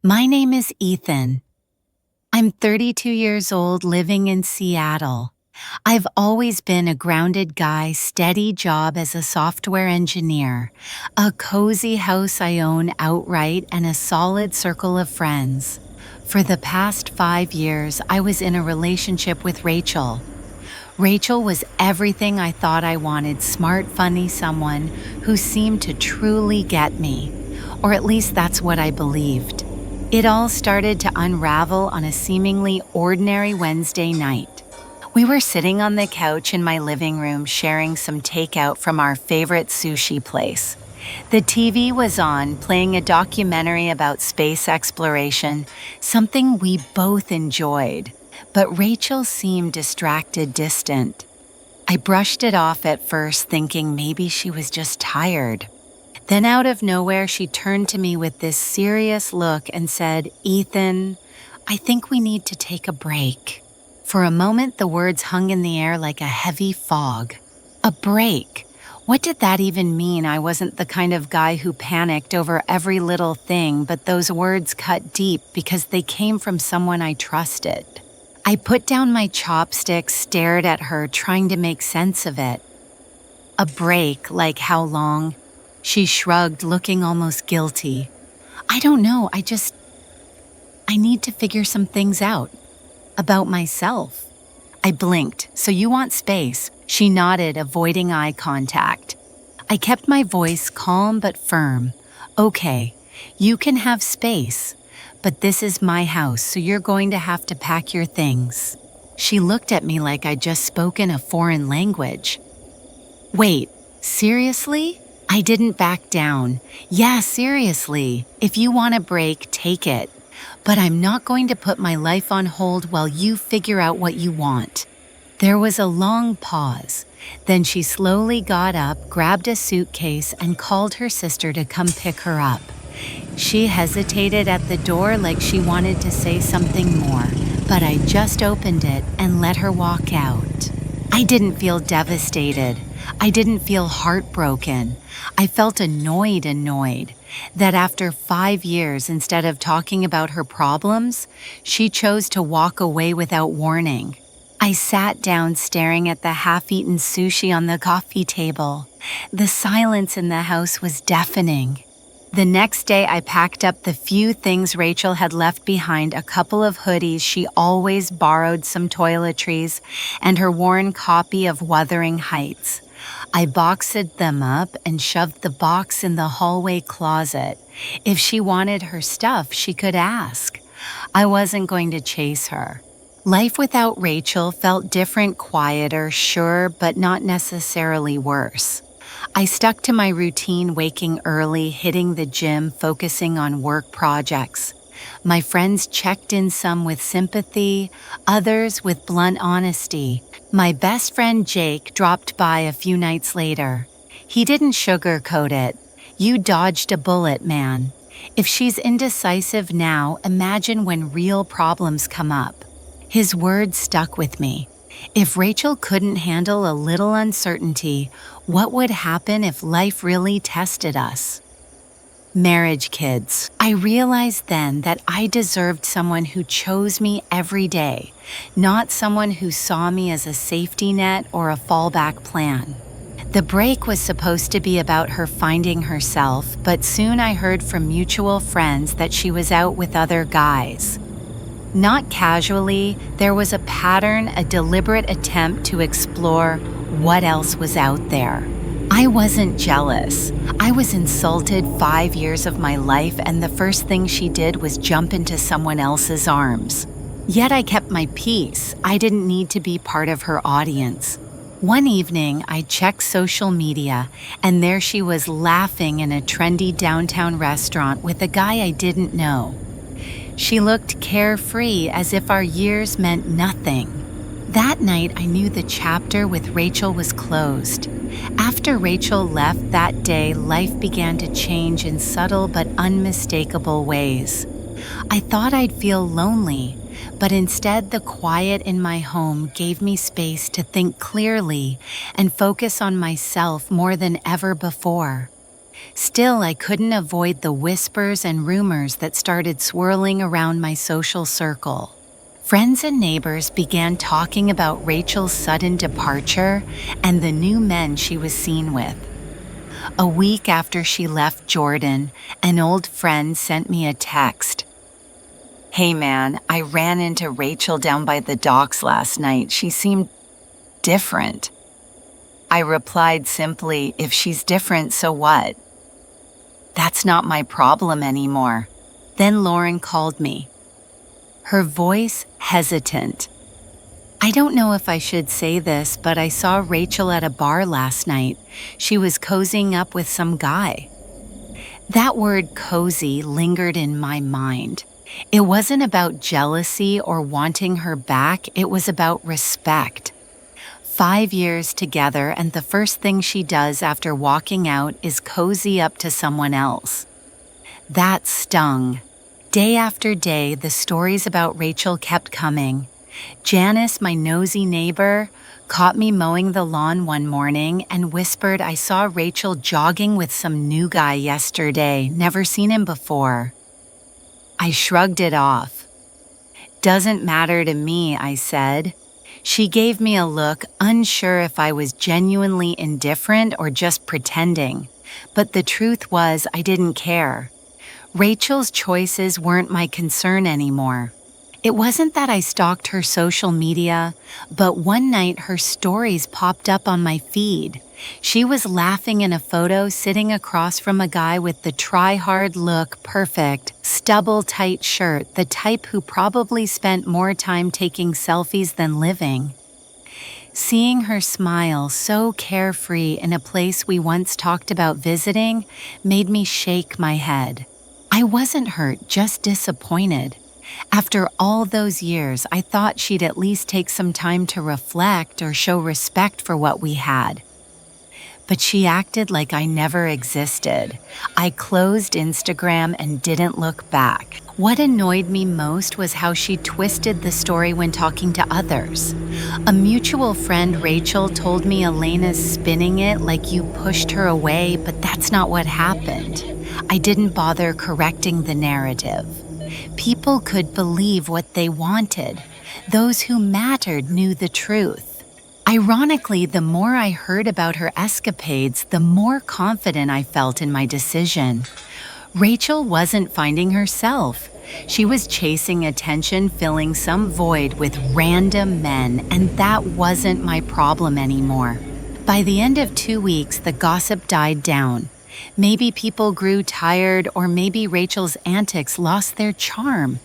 My name is Ethan. I'm 32 years old living in Seattle. I've always been a grounded guy, steady job as a software engineer, a cozy house I own outright, and a solid circle of friends. For the past 5 years, I was in a relationship with Rachel. Rachel was everything I thought I wanted, smart, funny, someone who seemed to truly get me. Or at least that's what I believed. It all started to unravel on a seemingly ordinary Wednesday night. We were sitting on the couch in my living room sharing some takeout from our favorite sushi place. The TV was on, playing a documentary about space exploration, something we both enjoyed. But Rachel seemed distracted, distant. I brushed it off at first, thinking maybe she was just tired. Then out of nowhere, she turned to me with this serious look and said, "Ethan, I think we need to take a break." For a moment, the words hung in the air like a heavy fog. A break. What did that even mean? I wasn't the kind of guy who panicked over every little thing, but those words cut deep because they came from someone I trusted. I put down my chopsticks, stared at her, trying to make sense of it. A break, like how long? She shrugged, looking almost guilty. I don't know, I need to figure some things out. About myself. I blinked. So you want space? She nodded, avoiding eye contact. I kept my voice calm but firm. Okay, you can have space, but this is my house, so you're going to have to pack your things. She looked at me like I'd just spoken a foreign language. Wait, seriously? I didn't back down. Yeah, seriously. If you want a break, take it. But I'm not going to put my life on hold while you figure out what you want. There was a long pause. Then she slowly got up, grabbed a suitcase, and called her sister to come pick her up. She hesitated at the door like she wanted to say something more, but I just opened it and let her walk out. I didn't feel devastated. I didn't feel heartbroken. I felt annoyed that after 5 years, instead of talking about her problems, she chose to walk away without warning. I sat down staring at the half-eaten sushi on the coffee table. The silence in the house was deafening. The next day, I packed up the few things Rachel had left behind, a couple of hoodies she always borrowed, some toiletries, and her worn copy of Wuthering Heights. I boxed them up and shoved the box in the hallway closet. If she wanted her stuff, she could ask. I wasn't going to chase her. Life without Rachel felt different, quieter, sure, but not necessarily worse. I stuck to my routine, waking early, hitting the gym, focusing on work projects. My friends checked in, some with sympathy, others with blunt honesty. My best friend Jake dropped by a few nights later. He didn't sugarcoat it. You dodged a bullet, man. If she's indecisive now, imagine when real problems come up. His words stuck with me. If Rachel couldn't handle a little uncertainty, what would happen if life really tested us? Marriage, kids. I realized then that I deserved someone who chose me every day, not someone who saw me as a safety net or a fallback plan. The break was supposed to be about her finding herself, but soon I heard from mutual friends that she was out with other guys. Not casually, there was a pattern, a deliberate attempt to explore what else was out there. I wasn't jealous. I was insulted. 5 years of my life, and the first thing she did was jump into someone else's arms. Yet I kept my peace. I didn't need to be part of her audience. One evening, I checked social media, and there she was laughing in a trendy downtown restaurant with a guy I didn't know. She looked carefree, as if our years meant nothing. That night, I knew the chapter with Rachel was closed. After Rachel left that day, life began to change in subtle but unmistakable ways. I thought I'd feel lonely, but instead the quiet in my home gave me space to think clearly and focus on myself more than ever before. Still, I couldn't avoid the whispers and rumors that started swirling around my social circle. Friends and neighbors began talking about Rachel's sudden departure and the new men she was seen with. A week after she left Jordan, an old friend sent me a text. "Hey man, I ran into Rachel down by the docks last night. She seemed different." I replied simply, "If she's different, so what? That's not my problem anymore." Then Lauren called me, her voice hesitant. "I don't know if I should say this, but I saw Rachel at a bar last night. She was cozying up with some guy." That word cozy lingered in my mind. It wasn't about jealousy or wanting her back, it was about respect. 5 years together, and the first thing she does after walking out is cozy up to someone else. That stung. Day after day, the stories about Rachel kept coming. Janice, my nosy neighbor, caught me mowing the lawn one morning and whispered I saw Rachel jogging with some new guy yesterday, never seen him before. I shrugged it off. "Doesn't matter to me," I said. She gave me a look, unsure if I was genuinely indifferent or just pretending. But the truth was, I didn't care. Rachel's choices weren't my concern anymore. It wasn't that I stalked her social media, but one night her stories popped up on my feed. She was laughing in a photo sitting across from a guy with the try-hard look, perfect, stubble-tight shirt, the type who probably spent more time taking selfies than living. Seeing her smile so carefree in a place we once talked about visiting made me shake my head. I wasn't hurt, just disappointed. After all those years, I thought she'd at least take some time to reflect or show respect for what we had. But she acted like I never existed. I closed Instagram and didn't look back. What annoyed me most was how she twisted the story when talking to others. A mutual friend, Rachel, told me Elena's spinning it like you pushed her away, but that's not what happened. I didn't bother correcting the narrative. People could believe what they wanted. Those who mattered knew the truth. Ironically, the more I heard about her escapades, the more confident I felt in my decision. Rachel wasn't finding herself. She was chasing attention, filling some void with random men, and that wasn't my problem anymore. By the end of 2 weeks, the gossip died down. Maybe people grew tired, or maybe Rachel's antics lost their charm.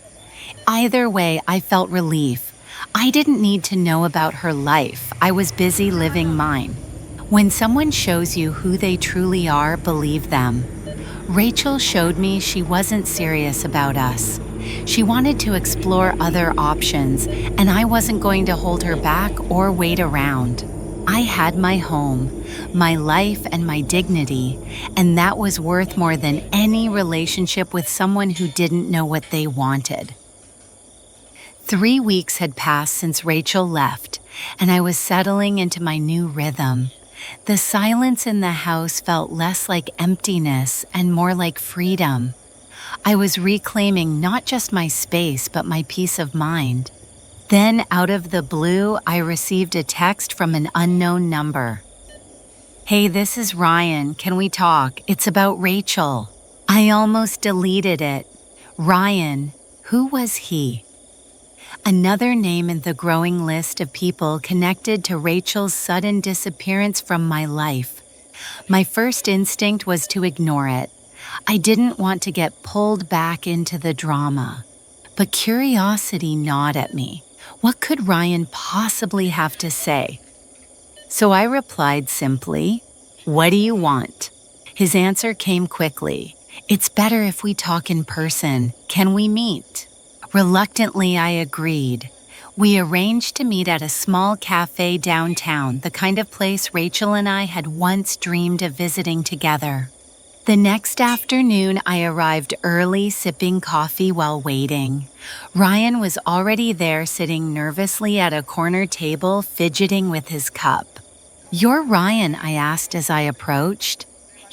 Either way, I felt relief. I didn't need to know about her life. I was busy living mine. When someone shows you who they truly are, believe them. Rachel showed me she wasn't serious about us. She wanted to explore other options, and I wasn't going to hold her back or wait around. I had my home, my life, and my dignity, and that was worth more than any relationship with someone who didn't know what they wanted. 3 weeks had passed since Rachel left, and I was settling into my new rhythm. The silence in the house felt less like emptiness and more like freedom. I was reclaiming not just my space, but my peace of mind. Then, out of the blue, I received a text from an unknown number. "Hey, this is Ryan. Can we talk? It's about Rachel." I almost deleted it. Ryan, who was he? Another name in the growing list of people connected to Rachel's sudden disappearance from my life. My first instinct was to ignore it. I didn't want to get pulled back into the drama. But curiosity gnawed at me. What could Ryan possibly have to say? So I replied simply, "What do you want?" His answer came quickly. "It's better if we talk in person. Can we meet?" Reluctantly, I agreed. We arranged to meet at a small cafe downtown, the kind of place Rachel and I had once dreamed of visiting together. The next afternoon, I arrived early, sipping coffee while waiting. Ryan was already there, sitting nervously at a corner table, fidgeting with his cup. "You're Ryan?" I asked as I approached.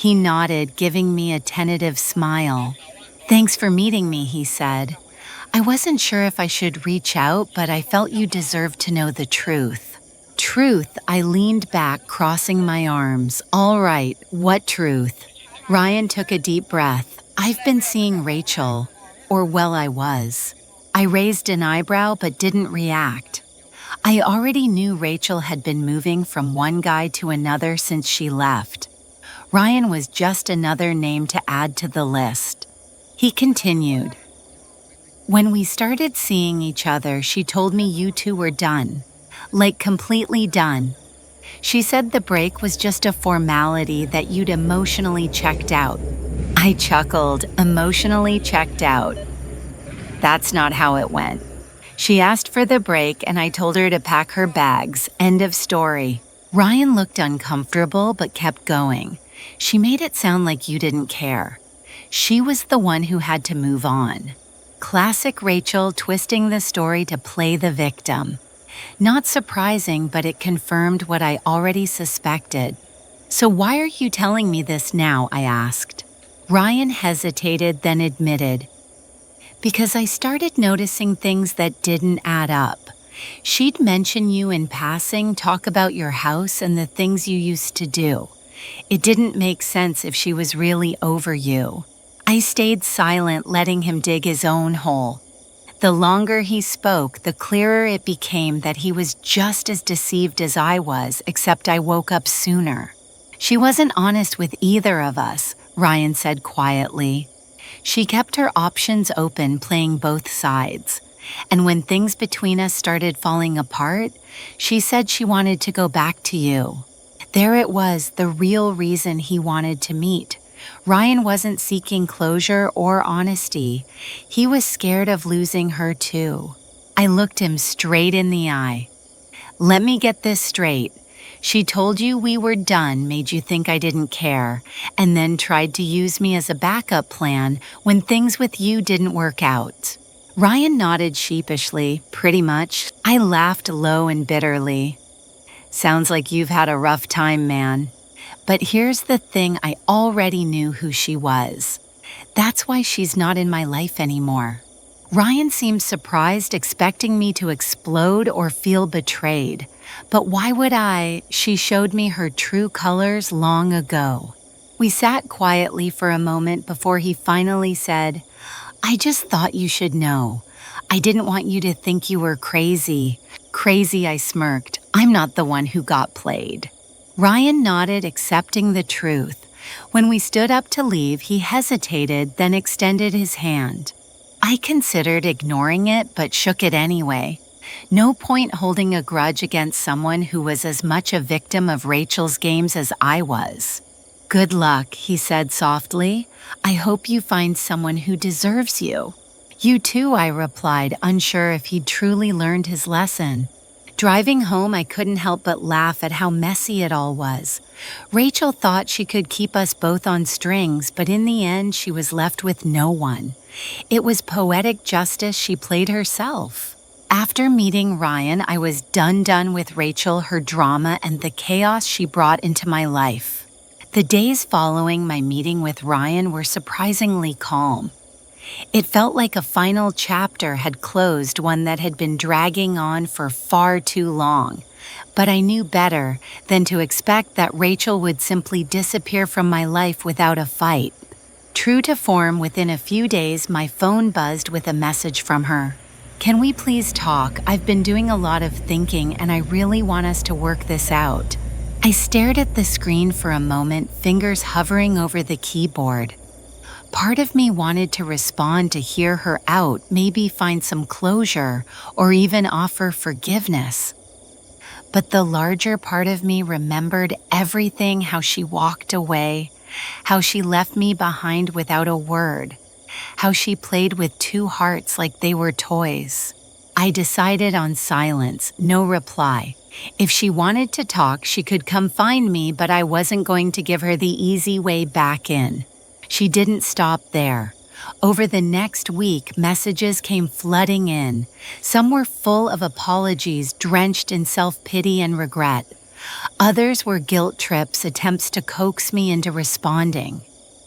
He nodded, giving me a tentative smile. "Thanks for meeting me," he said. "I wasn't sure if I should reach out, but I felt you deserved to know the truth." "Truth?" I leaned back, crossing my arms. "All right, what truth?" Ryan took a deep breath. "I've been seeing Rachel. Or, well, I was." I raised an eyebrow but didn't react. I already knew Rachel had been moving from one guy to another since she left. Ryan was just another name to add to the list. He continued. "When we started seeing each other, she told me you two were done. Like completely done. She said the break was just a formality, that you'd emotionally checked out." I chuckled. Emotionally checked out. That's not how it went. She asked for the break and I told her to pack her bags. End of story. Ryan looked uncomfortable but kept going. "She made it sound like you didn't care. She was the one who had to move on." Classic Rachel, twisting the story to play the victim. Not surprising, but it confirmed what I already suspected. "So why are you telling me this now?" I asked. Ryan hesitated, then admitted, "Because I started noticing things that didn't add up. She'd mention you in passing, talk about your house and the things you used to do. It didn't make sense if she was really over you." I stayed silent, letting him dig his own hole. The longer he spoke, the clearer it became that he was just as deceived as I was, except I woke up sooner. "She wasn't honest with either of us," Ryan said quietly. "She kept her options open, playing both sides. And when things between us started falling apart, she said she wanted to go back to you." There it was, the real reason he wanted to meet. Ryan wasn't seeking closure or honesty. He was scared of losing her too. I looked him straight in the eye. "Let me get this straight. She told you we were done, made you think I didn't care, and then tried to use me as a backup plan when things with you didn't work out." Ryan nodded sheepishly. "Pretty much." I laughed low and bitterly. "Sounds like you've had a rough time, man. But here's the thing, I already knew who she was. That's why she's not in my life anymore." Ryan seemed surprised, expecting me to explode or feel betrayed. But why would I? She showed me her true colors long ago. We sat quietly for a moment before he finally said, "I just thought you should know. I didn't want you to think you were crazy." "Crazy," I smirked. "I'm not the one who got played." Ryan nodded, accepting the truth. When we stood up to leave, he hesitated, then extended his hand. I considered ignoring it, but shook it anyway. No point holding a grudge against someone who was as much a victim of Rachel's games as I was. "Good luck," he said softly. "I hope you find someone who deserves you." "You too," I replied, unsure if he'd truly learned his lesson. Driving home, I couldn't help but laugh at how messy it all was. Rachel thought she could keep us both on strings, but in the end, she was left with no one. It was poetic justice she played herself. After meeting Ryan, I was done with Rachel, her drama, and the chaos she brought into my life. The days following my meeting with Ryan were surprisingly calm. It felt like a final chapter had closed, one that had been dragging on for far too long. But I knew better than to expect that Rachel would simply disappear from my life without a fight. True to form, within a few days, my phone buzzed with a message from her. "Can we please talk? I've been doing a lot of thinking and I really want us to work this out." I stared at the screen for a moment, fingers hovering over the keyboard. Part of me wanted to respond, to hear her out, maybe find some closure, or even offer forgiveness. But the larger part of me remembered everything, how she walked away, how she left me behind without a word, how she played with two hearts like they were toys. I decided on silence, no reply. If she wanted to talk, she could come find me, but I wasn't going to give her the easy way back in. She didn't stop there. Over the next week, messages came flooding in. Some were full of apologies, drenched in self-pity and regret. Others were guilt trips, attempts to coax me into responding.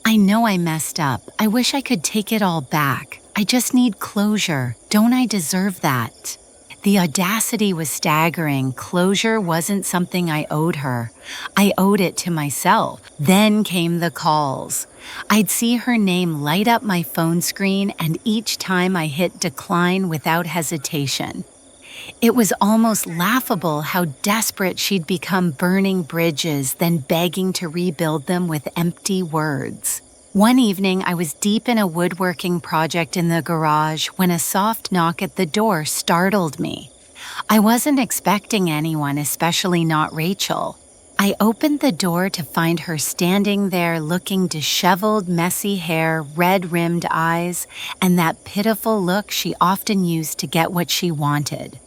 I know I messed up. I wish I could take it all back. I just need closure. Don't I deserve that? The audacity was staggering. Closure wasn't something I owed her. I owed it to myself. Then came the calls. I'd see her name light up my phone screen, and each time I hit decline without hesitation. It was almost laughable how desperate she'd become, burning bridges, then begging to rebuild them with empty words. One evening, I was deep in a woodworking project in the garage when a soft knock at the door startled me. I wasn't expecting anyone, especially not Rachel. I opened the door to find her standing there, looking disheveled, messy hair, red-rimmed eyes, and that pitiful look she often used to get what she wanted.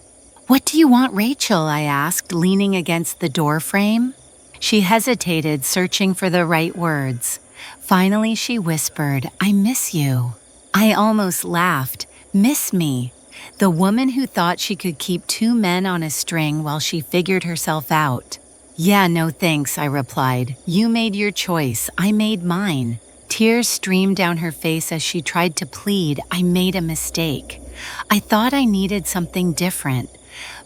"What do you want, Rachel?" I asked, leaning against the door frame. She hesitated, searching for the right words. Finally, she whispered, "I miss you." I almost laughed. Miss me? The woman who thought she could keep two men on a string while she figured herself out. "Yeah, no thanks," I replied. "You made your choice. I made mine." Tears streamed down her face as she tried to plead. I made a mistake. I thought I needed something different,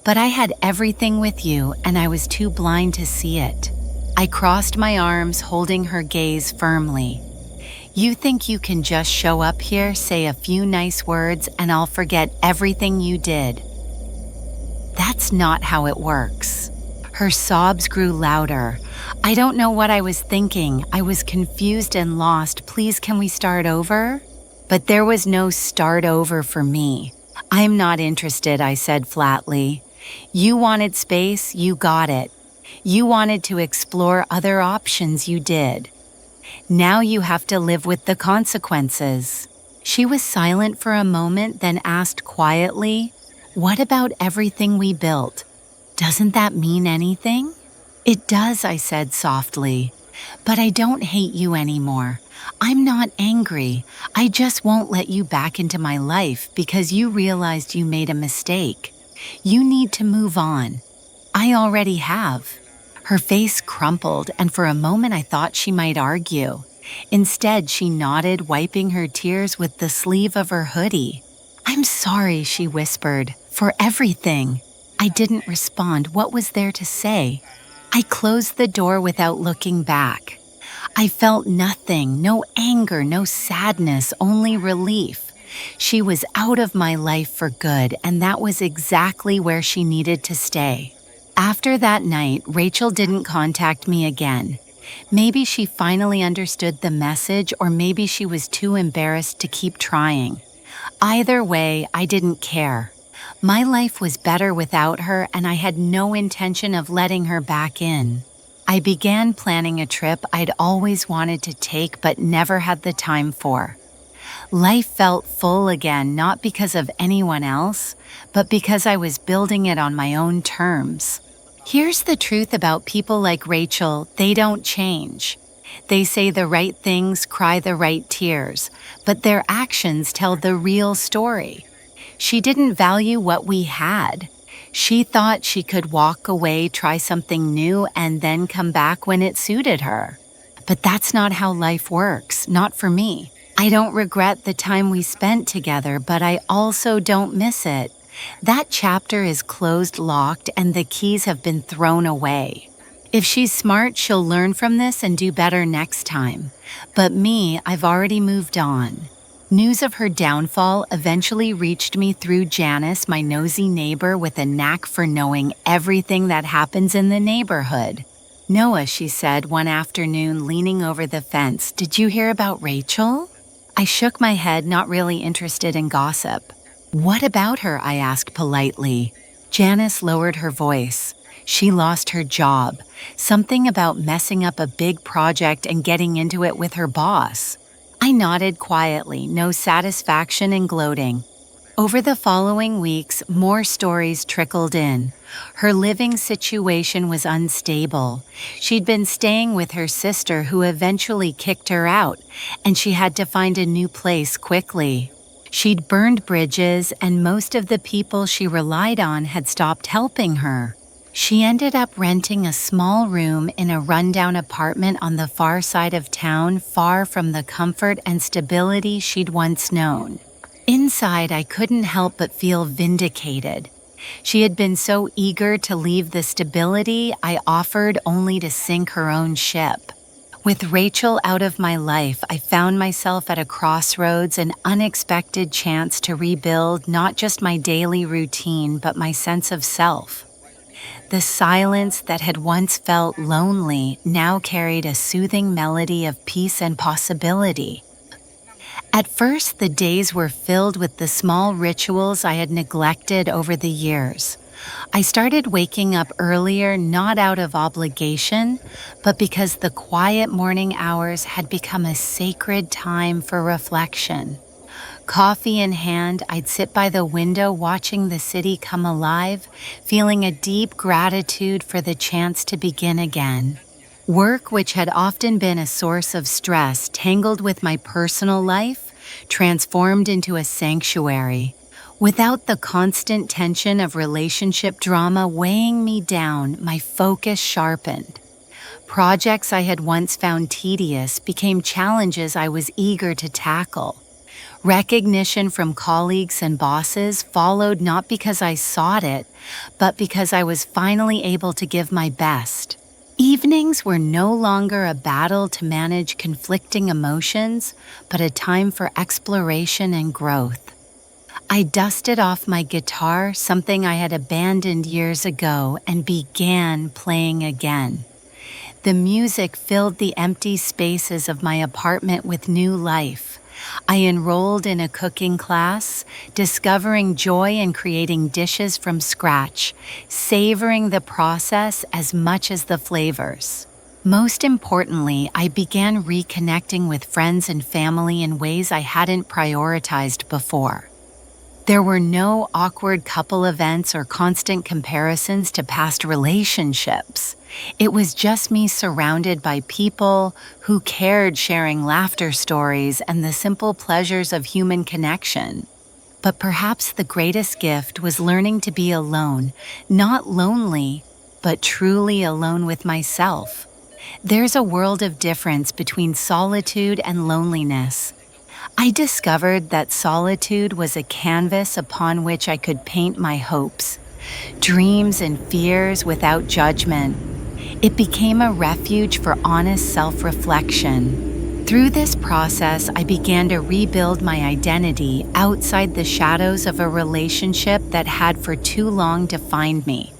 but I had everything with you, and I was too blind to see it. I crossed my arms, holding her gaze firmly. "You think you can just show up here, say a few nice words, and I'll forget everything you did? That's not how it works." Her sobs grew louder. "I don't know what I was thinking. I was confused and lost. Please, can we start over?" But there was no start over for me. "I'm not interested," I said flatly. "You wanted space, you got it. You wanted to explore other options, you did. Now you have to live with the consequences." She was silent for a moment, then asked quietly, "What about everything we built? Doesn't that mean anything?" "It does," I said softly. "But I don't hate you anymore. I'm not angry. I just won't let you back into my life because you realized you made a mistake. You need to move on. I already have." Her face crumpled, and for a moment I thought she might argue. Instead, she nodded, wiping her tears with the sleeve of her hoodie. "I'm sorry," she whispered, "for everything." I didn't respond. What was there to say? I closed the door without looking back. I felt nothing, no anger, no sadness, only relief. She was out of my life for good, and that was exactly where she needed to stay. After that night, Rachel didn't contact me again. Maybe she finally understood the message, or maybe she was too embarrassed to keep trying. Either way, I didn't care. My life was better without her, and I had no intention of letting her back in. I began planning a trip I'd always wanted to take but never had the time for. Life felt full again, not because of anyone else, but because I was building it on my own terms. Here's the truth about people like Rachel: they don't change. They say the right things, cry the right tears, but their actions tell the real story. She didn't value what we had. She thought she could walk away, try something new, and then come back when it suited her. But that's not how life works, not for me. I don't regret the time we spent together, but I also don't miss it. That chapter is closed, locked, and the keys have been thrown away. If she's smart, she'll learn from this and do better next time. But me, I've already moved on. News of her downfall eventually reached me through Janice, my nosy neighbor with a knack for knowing everything that happens in the neighborhood. "Noah," she said one afternoon, leaning over the fence, "did you hear about Rachel?" I shook my head, not really interested in gossip. "What about her?" I asked politely. Janice lowered her voice. She lost her job. Something about messing up a big project and getting into it with her boss. I nodded quietly, no satisfaction in gloating. Over the following weeks, more stories trickled in. Her living situation was unstable. She'd been staying with her sister, who eventually kicked her out, and she had to find a new place quickly. She'd burned bridges, and most of the people she relied on had stopped helping her. She ended up renting a small room in a rundown apartment on the far side of town, far from the comfort and stability she'd once known. Inside, I couldn't help but feel vindicated. She had been so eager to leave the stability I offered only to sink her own ship. With Rachel out of my life, I found myself at a crossroads, an unexpected chance to rebuild not just my daily routine, but my sense of self. The silence that had once felt lonely now carried a soothing melody of peace and possibility. At first, the days were filled with the small rituals I had neglected over the years. I started waking up earlier not out of obligation, but because the quiet morning hours had become a sacred time for reflection. Coffee in hand, I'd sit by the window watching the city come alive, feeling a deep gratitude for the chance to begin again. Work, which had often been a source of stress tangled with my personal life, transformed into a sanctuary. Without the constant tension of relationship drama weighing me down, my focus sharpened. Projects I had once found tedious became challenges I was eager to tackle. Recognition from colleagues and bosses followed not because I sought it, but because I was finally able to give my best. Evenings were no longer a battle to manage conflicting emotions, but a time for exploration and growth. I dusted off my guitar, something I had abandoned years ago, and began playing again. The music filled the empty spaces of my apartment with new life. I enrolled in a cooking class, discovering joy in creating dishes from scratch, savoring the process as much as the flavors. Most importantly, I began reconnecting with friends and family in ways I hadn't prioritized before. There were no awkward couple events or constant comparisons to past relationships. It was just me surrounded by people who cared, sharing laughter stories and the simple pleasures of human connection. But perhaps the greatest gift was learning to be alone, not lonely, but truly alone with myself. There's a world of difference between solitude and loneliness. I discovered that solitude was a canvas upon which I could paint my hopes, dreams and fears without judgment. It became a refuge for honest self-reflection. Through this process, I began to rebuild my identity outside the shadows of a relationship that had for too long defined me.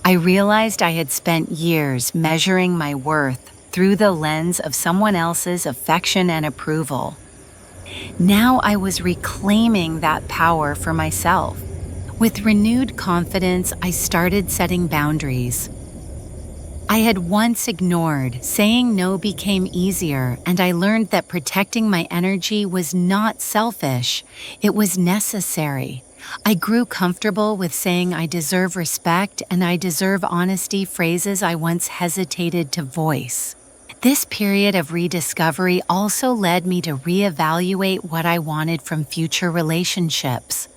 I realized I had spent years measuring my worth through the lens of someone else's affection and approval. Now I was reclaiming that power for myself. With renewed confidence, I started setting boundaries. I had once ignored, saying no became easier, and I learned that protecting my energy was not selfish, it was necessary. I grew comfortable with saying I deserve respect and I deserve honesty, phrases I once hesitated to voice. This period of rediscovery also led me to reevaluate what I wanted from future relationships.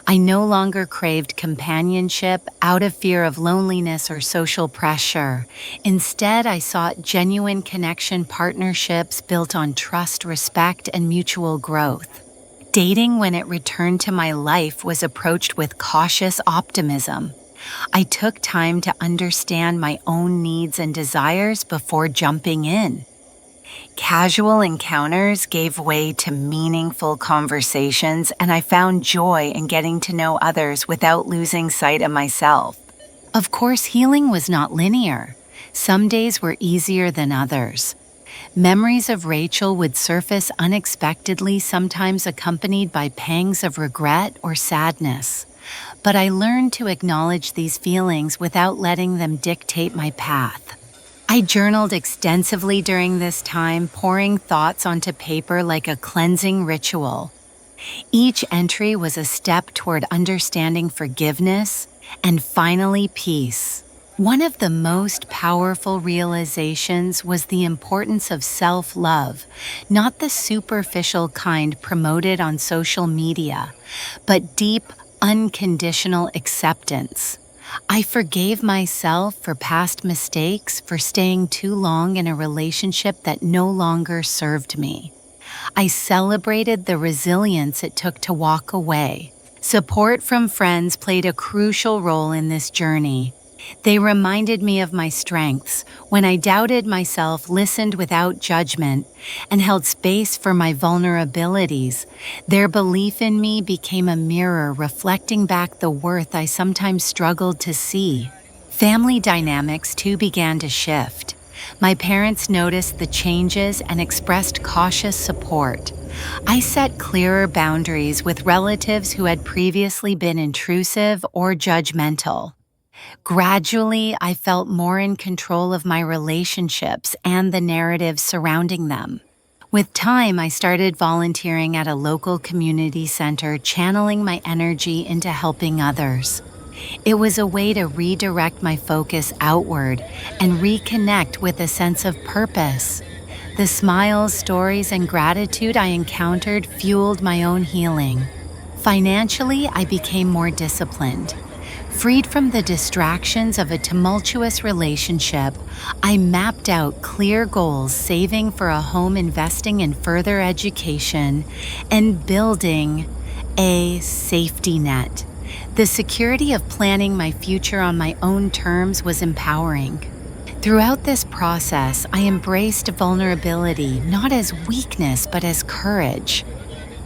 I no longer craved companionship out of fear of loneliness or social pressure. Instead, I sought genuine connection, partnerships built on trust, respect, and mutual growth. Dating, when it returned to my life, was approached with cautious optimism. I took time to understand my own needs and desires before jumping in. Casual encounters gave way to meaningful conversations, and I found joy in getting to know others without losing sight of myself. Of course, healing was not linear. Some days were easier than others. Memories of Rachel would surface unexpectedly, sometimes accompanied by pangs of regret or sadness. But I learned to acknowledge these feelings without letting them dictate my path. I journaled extensively during this time, pouring thoughts onto paper like a cleansing ritual. Each entry was a step toward understanding forgiveness and finally peace. One of the most powerful realizations was the importance of self-love, not the superficial kind promoted on social media, but deep, unconditional acceptance. I forgave myself for past mistakes, for staying too long in a relationship that no longer served me. I celebrated the resilience it took to walk away. Support from friends played a crucial role in this journey. They reminded me of my strengths when I doubted myself, listened without judgment, and held space for my vulnerabilities. Their belief in me became a mirror reflecting back the worth I sometimes struggled to see. Family dynamics too began to shift. My parents noticed the changes and expressed cautious support. I set clearer boundaries with relatives who had previously been intrusive or judgmental. Gradually, I felt more in control of my relationships and the narratives surrounding them. With time, I started volunteering at a local community center, channeling my energy into helping others. It was a way to redirect my focus outward and reconnect with a sense of purpose. The smiles, stories, and gratitude I encountered fueled my own healing. Financially, I became more disciplined. Freed from the distractions of a tumultuous relationship, I mapped out clear goals, saving for a home, investing in further education, and building a safety net. The security of planning my future on my own terms was empowering. Throughout this process, I embraced vulnerability not as weakness but as courage.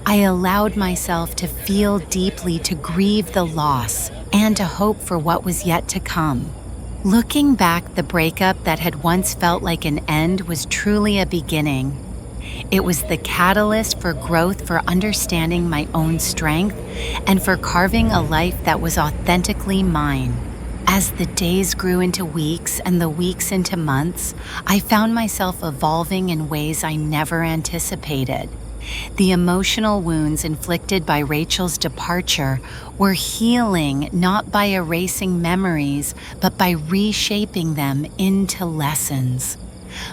I allowed myself to feel deeply, to grieve the loss, and to hope for what was yet to come. Looking back, the breakup that had once felt like an end was truly a beginning. It was the catalyst for growth, for understanding my own strength, and for carving a life that was authentically mine. As the days grew into weeks and the weeks into months, I found myself evolving in ways I never anticipated. The emotional wounds inflicted by Rachel's departure were healing not by erasing memories, but by reshaping them into lessons.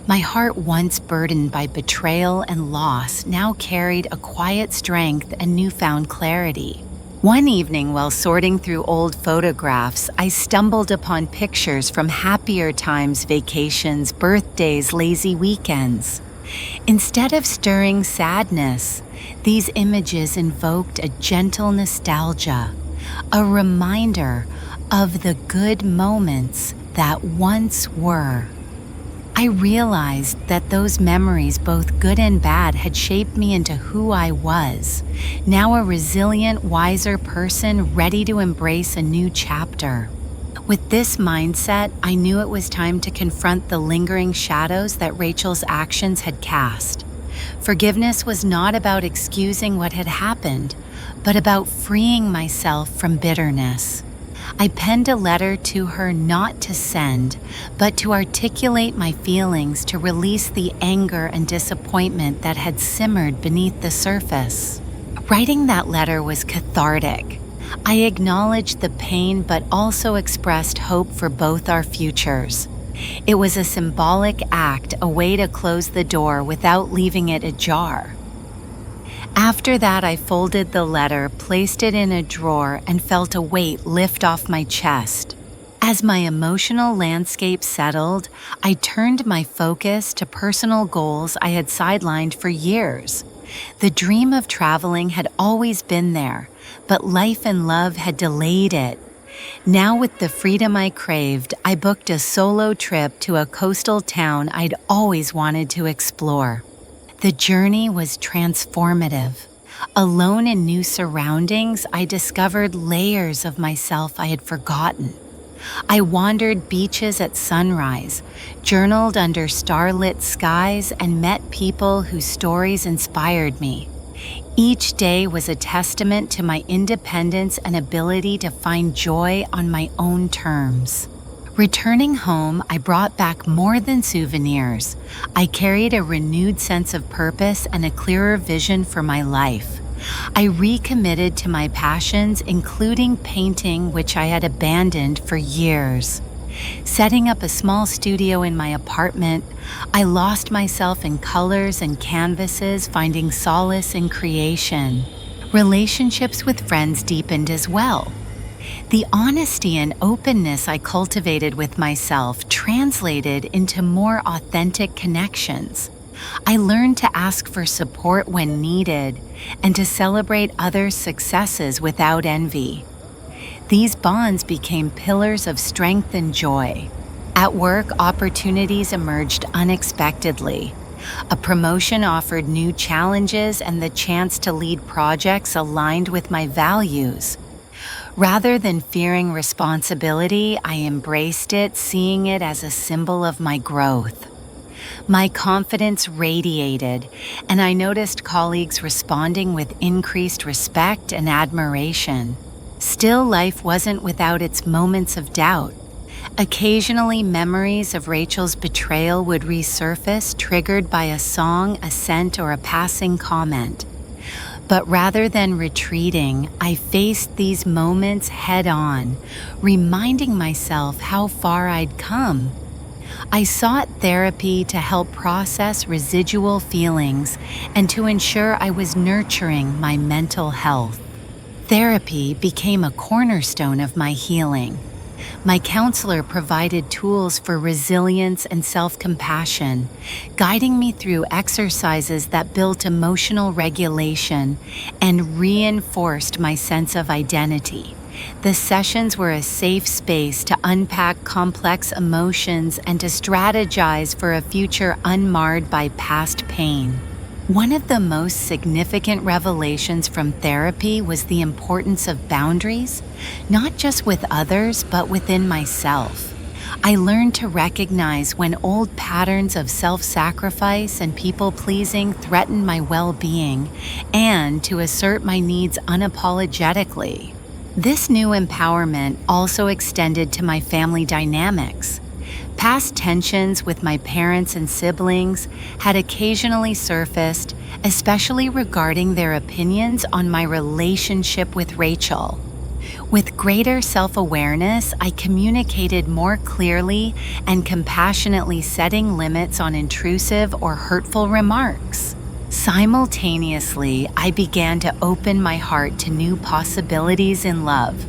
My heart, once burdened by betrayal and loss, now carried a quiet strength and newfound clarity. One evening, while sorting through old photographs, I stumbled upon pictures from happier times, vacations, birthdays, lazy weekends. Instead of stirring sadness, these images invoked a gentle nostalgia, a reminder of the good moments that once were. I realized that those memories, both good and bad, had shaped me into who I was, now a resilient, wiser person ready to embrace a new chapter. With this mindset, I knew it was time to confront the lingering shadows that Rachel's actions had cast. Forgiveness was not about excusing what had happened, but about freeing myself from bitterness. I penned a letter to her, not to send, but to articulate my feelings, to release the anger and disappointment that had simmered beneath the surface. Writing that letter was cathartic. I acknowledged the pain but also expressed hope for both our futures. It was a symbolic act, a way to close the door without leaving it ajar. After that, I folded the letter, placed it in a drawer, and felt a weight lift off my chest. As my emotional landscape settled, I turned my focus to personal goals I had sidelined for years. The dream of traveling had always been there, but life and love had delayed it. Now, with the freedom I craved, I booked a solo trip to a coastal town I'd always wanted to explore. The journey was transformative. Alone in new surroundings, I discovered layers of myself I had forgotten. I wandered beaches at sunrise, journaled under starlit skies, and met people whose stories inspired me. Each day was a testament to my independence and ability to find joy on my own terms. Returning home, I brought back more than souvenirs. I carried a renewed sense of purpose and a clearer vision for my life. I recommitted to my passions, including painting, which I had abandoned for years. Setting up a small studio in my apartment, I lost myself in colors and canvases, finding solace in creation. Relationships with friends deepened as well. The honesty and openness I cultivated with myself translated into more authentic connections. I learned to ask for support when needed and to celebrate others' successes without envy. These bonds became pillars of strength and joy. At work, opportunities emerged unexpectedly. A promotion offered new challenges and the chance to lead projects aligned with my values. Rather than fearing responsibility, I embraced it, seeing it as a symbol of my growth. My confidence radiated, and I noticed colleagues responding with increased respect and admiration. Still, life wasn't without its moments of doubt. Occasionally, memories of Rachel's betrayal would resurface, triggered by a song, a scent, or a passing comment. But rather than retreating, I faced these moments head-on, reminding myself how far I'd come. I sought therapy to help process residual feelings and to ensure I was nurturing my mental health. Therapy became a cornerstone of my healing. My counselor provided tools for resilience and self-compassion, guiding me through exercises that built emotional regulation and reinforced my sense of identity. The sessions were a safe space to unpack complex emotions and to strategize for a future unmarred by past pain. One of the most significant revelations from therapy was the importance of boundaries, not just with others, but within myself. I learned to recognize when old patterns of self-sacrifice and people-pleasing threatened my well-being, and to assert my needs unapologetically. This new empowerment also extended to my family dynamics. Past tensions with my parents and siblings had occasionally surfaced, especially regarding their opinions on my relationship with Rachel. With greater self-awareness, I communicated more clearly and compassionately, setting limits on intrusive or hurtful remarks. Simultaneously, I began to open my heart to new possibilities in love.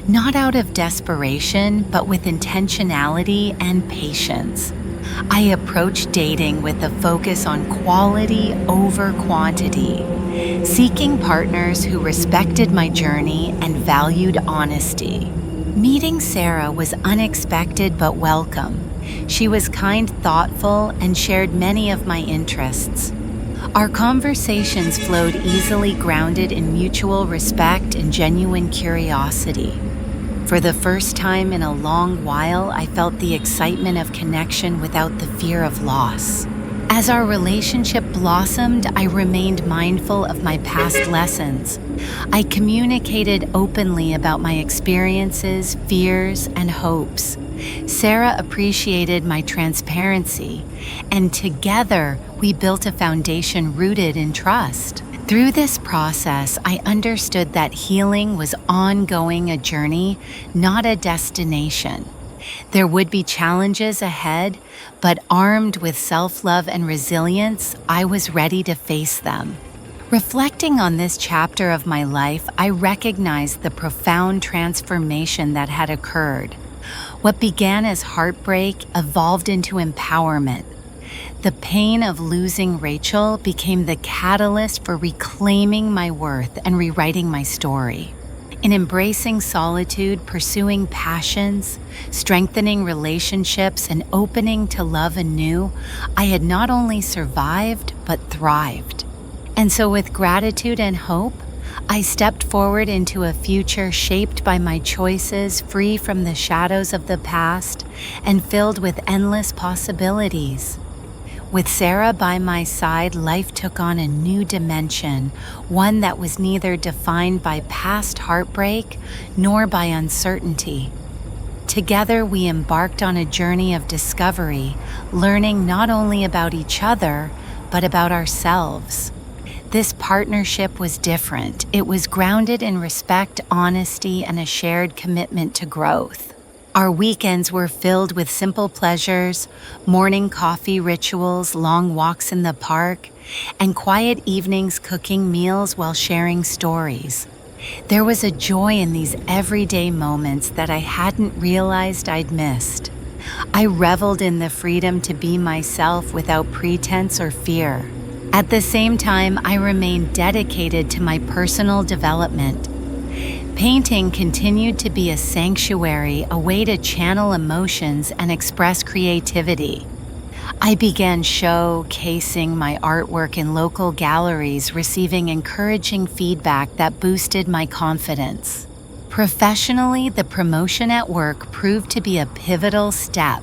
Not out of desperation, but with intentionality and patience. I approached dating with a focus on quality over quantity, seeking partners who respected my journey and valued honesty. Meeting Sarah was unexpected but welcome. She was kind, thoughtful, and shared many of my interests. Our conversations flowed easily, grounded in mutual respect and genuine curiosity. For the first time in a long while, I felt the excitement of connection without the fear of loss. As our relationship blossomed, I remained mindful of my past lessons. I communicated openly about my experiences, fears, and hopes. Sarah appreciated my transparency, and together we built a foundation rooted in trust. Through this process, I understood that healing was ongoing, a journey, not a destination. There would be challenges ahead, but armed with self-love and resilience, I was ready to face them. Reflecting on this chapter of my life, I recognized the profound transformation that had occurred. What began as heartbreak evolved into empowerment. The pain of losing Rachel became the catalyst for reclaiming my worth and rewriting my story. In embracing solitude, pursuing passions, strengthening relationships, and opening to love anew, I had not only survived, but thrived. And so with gratitude and hope, I stepped forward into a future shaped by my choices, free from the shadows of the past, and filled with endless possibilities. With Sarah by my side, life took on a new dimension, one that was neither defined by past heartbreak nor by uncertainty. Together, we embarked on a journey of discovery, learning not only about each other, but about ourselves. This partnership was different. It was grounded in respect, honesty, and a shared commitment to growth. Our weekends were filled with simple pleasures, morning coffee rituals, long walks in the park, and quiet evenings cooking meals while sharing stories. There was a joy in these everyday moments that I hadn't realized I'd missed. I reveled in the freedom to be myself without pretense or fear. At the same time, I remained dedicated to my personal development. Painting continued to be a sanctuary, a way to channel emotions and express creativity. I began showcasing my artwork in local galleries, receiving encouraging feedback that boosted my confidence. Professionally, the promotion at work proved to be a pivotal step.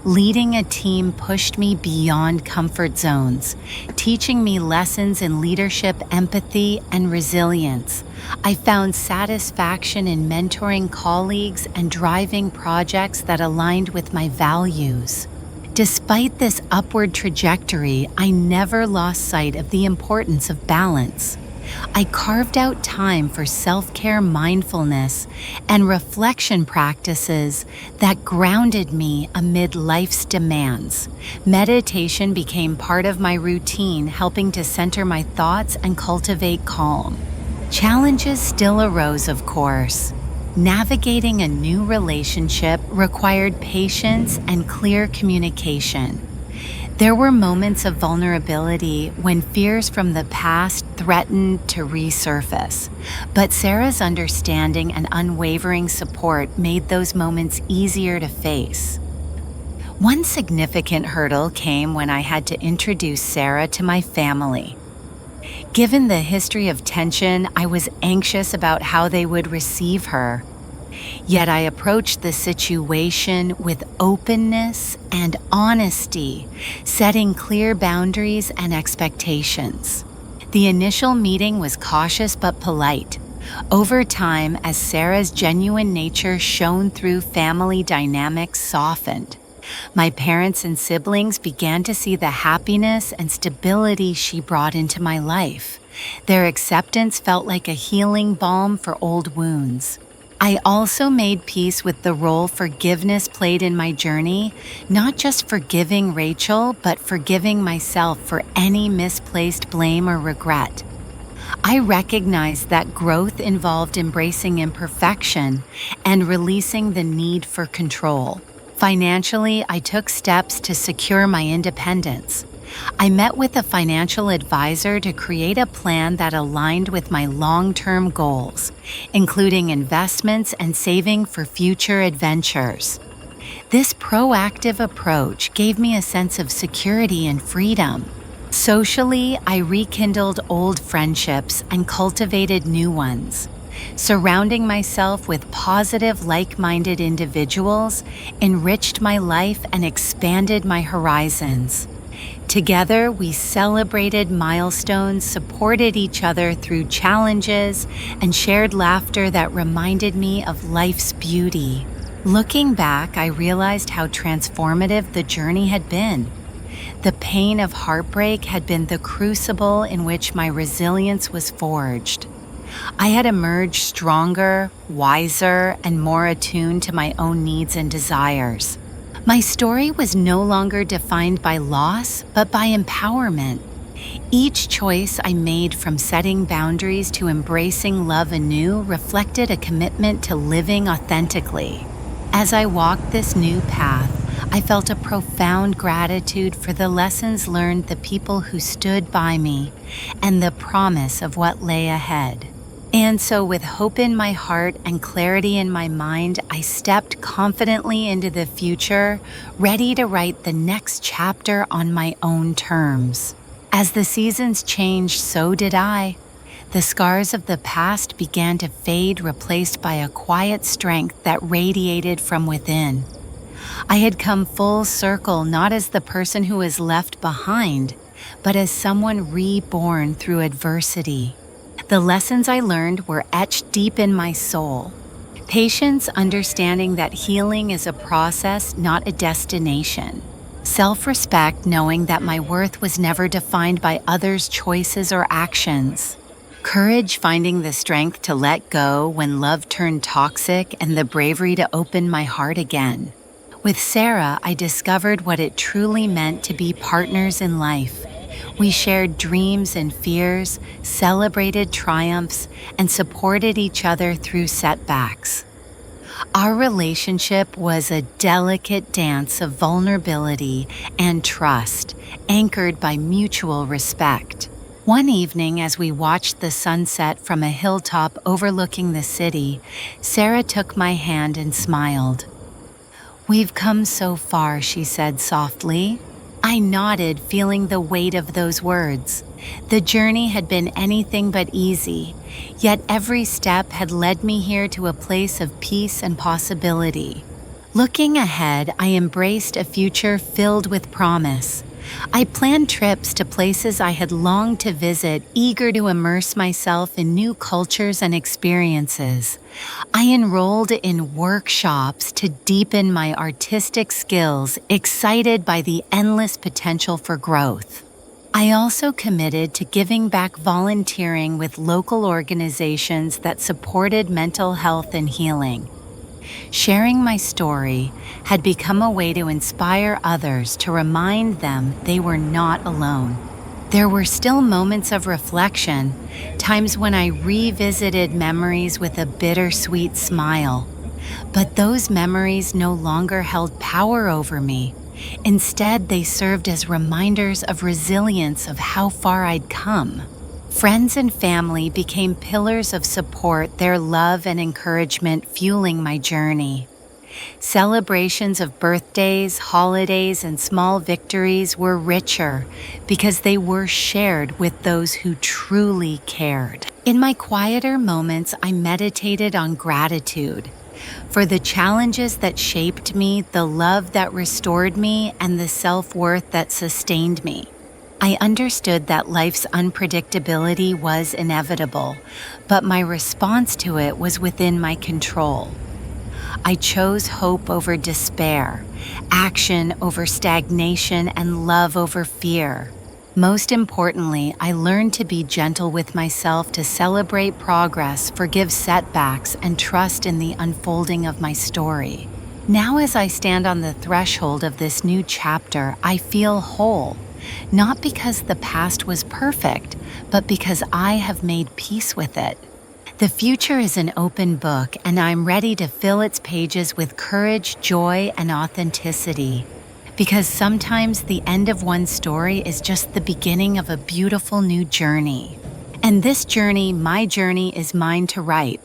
Leading a team pushed me beyond comfort zones, teaching me lessons in leadership, empathy, and resilience. I found satisfaction in mentoring colleagues and driving projects that aligned with my values. Despite this upward trajectory, I never lost sight of the importance of balance. I carved out time for self-care, mindfulness, and reflection practices that grounded me amid life's demands. Meditation became part of my routine, helping to center my thoughts and cultivate calm. Challenges still arose, of course. Navigating a new relationship required patience and clear communication. There were moments of vulnerability when fears from the past threatened to resurface, but Sarah's understanding and unwavering support made those moments easier to face. One significant hurdle came when I had to introduce Sarah to my family. Given the history of tension, I was anxious about how they would receive her. Yet I approached the situation with openness and honesty, setting clear boundaries and expectations. The initial meeting was cautious but polite. Over time, as Sarah's genuine nature shone through, family dynamics softened. My parents and siblings began to see the happiness and stability she brought into my life. Their acceptance felt like a healing balm for old wounds. I also made peace with the role forgiveness played in my journey, not just forgiving Rachel, but forgiving myself for any misplaced blame or regret. I recognized that growth involved embracing imperfection and releasing the need for control. Financially, I took steps to secure my independence. I met with a financial advisor to create a plan that aligned with my long-term goals, including investments and saving for future adventures. This proactive approach gave me a sense of security and freedom. Socially, I rekindled old friendships and cultivated new ones. Surrounding myself with positive, like-minded individuals enriched my life and expanded my horizons. Together, we celebrated milestones, supported each other through challenges, and shared laughter that reminded me of life's beauty. Looking back, I realized how transformative the journey had been. The pain of heartbreak had been the crucible in which my resilience was forged. I had emerged stronger, wiser, and more attuned to my own needs and desires. My story was no longer defined by loss, but by empowerment. Each choice I made, from setting boundaries to embracing love anew, reflected a commitment to living authentically. As I walked this new path, I felt a profound gratitude for the lessons learned, the people who stood by me, and the promise of what lay ahead. And so, with hope in my heart and clarity in my mind, I stepped confidently into the future, ready to write the next chapter on my own terms. As the seasons changed, so did I. The scars of the past began to fade, replaced by a quiet strength that radiated from within. I had come full circle, not as the person who was left behind, but as someone reborn through adversity. The lessons I learned were etched deep in my soul. Patience, understanding that healing is a process, not a destination. Self-respect, knowing that my worth was never defined by others' choices or actions. Courage, finding the strength to let go when love turned toxic, and the bravery to open my heart again. With Sarah, I discovered what it truly meant to be partners in life. We shared dreams and fears, celebrated triumphs, and supported each other through setbacks. Our relationship was a delicate dance of vulnerability and trust, anchored by mutual respect. One evening, as we watched the sunset from a hilltop overlooking the city, Sarah took my hand and smiled. "We've come so far," she said softly. I nodded, feeling the weight of those words. The journey had been anything but easy, yet every step had led me here to a place of peace and possibility. Looking ahead, I embraced a future filled with promise. I planned trips to places I had longed to visit, eager to immerse myself in new cultures and experiences. I enrolled in workshops to deepen my artistic skills, excited by the endless potential for growth. I also committed to giving back, volunteering with local organizations that supported mental health and healing. Sharing my story had become a way to inspire others, to remind them they were not alone. There were still moments of reflection, times when I revisited memories with a bittersweet smile. But those memories no longer held power over me. Instead, they served as reminders of resilience, of how far I'd come. Friends and family became pillars of support, their love and encouragement fueling my journey. Celebrations of birthdays, holidays, and small victories were richer because they were shared with those who truly cared. In my quieter moments, I meditated on gratitude for the challenges that shaped me, the love that restored me, and the self-worth that sustained me. I understood that life's unpredictability was inevitable, but my response to it was within my control. I chose hope over despair, action over stagnation, and love over fear. Most importantly, I learned to be gentle with myself, to celebrate progress, forgive setbacks, and trust in the unfolding of my story. Now, as I stand on the threshold of this new chapter, I feel whole. Not because the past was perfect, but because I have made peace with it. The future is an open book, and I'm ready to fill its pages with courage, joy, and authenticity. Because sometimes the end of one story is just the beginning of a beautiful new journey. And this journey, my journey, is mine to write.